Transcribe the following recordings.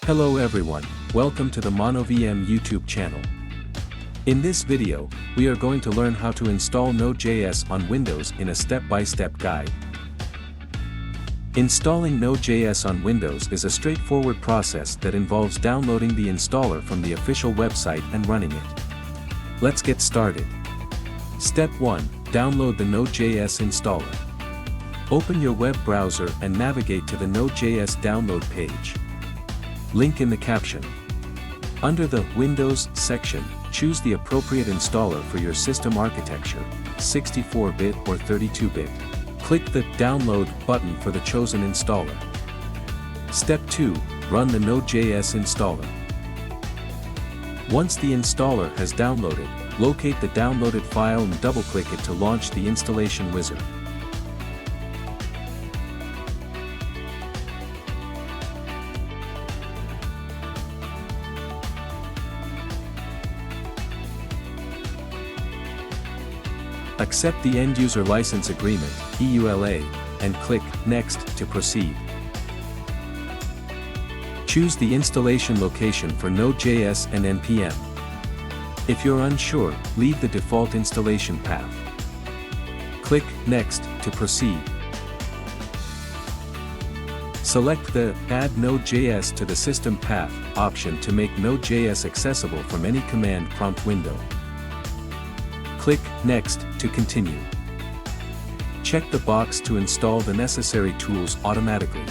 Hello everyone, welcome to the MonoVM YouTube channel. In this video, we are going to learn how to install Node.js on Windows in a step-by-step guide. Installing Node.js on Windows is a straightforward process that involves downloading the installer from the official website and running it. Let's get started. Step 1. Download the Node.js installer. Open your web browser and navigate to the Node.js download page. Link in the caption. Under the Windows section, choose the appropriate installer for your system architecture, 64-bit or 32-bit. Click the Download button for the chosen installer. Step 2. Run the Node.js installer. Once the installer has downloaded, locate the downloaded file and double-click it to launch the installation wizard. Accept the End-User License Agreement, EULA, and click Next to proceed. Choose the installation location for Node.js and NPM. If you're unsure, leave the default installation path. Click Next to proceed. Select the Add Node.js to the System Path option to make Node.js accessible from any command prompt window. Click Next to continue. Check the box to install the necessary tools automatically.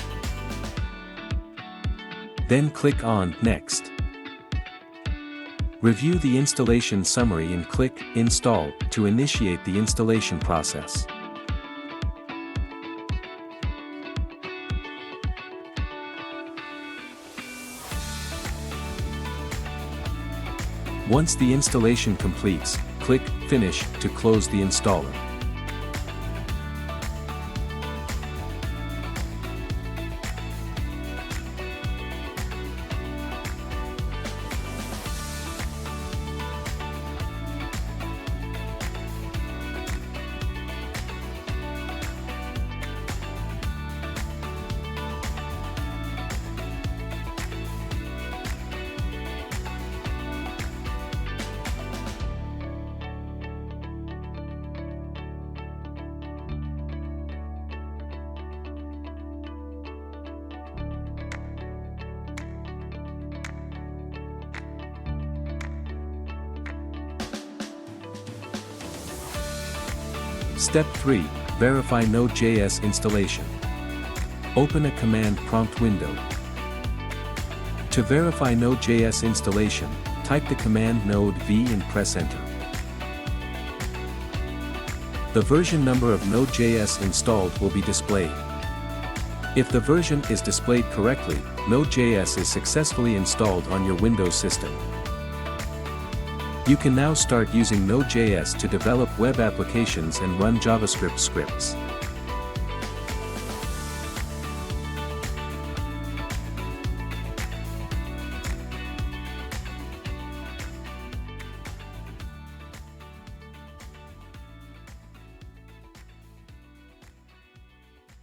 Then click on Next. Review the installation summary and click Install to initiate the installation process. Once the installation completes, click Finish to close the installer. Step 3. Verify Node.js installation. Open a command prompt window. To verify Node.js installation, type the command node v and press enter. The version number of Node.js installed will be displayed. If the version is displayed correctly, Node.js is successfully installed on your Windows system. You can now start using Node.js to develop web applications and run JavaScript scripts.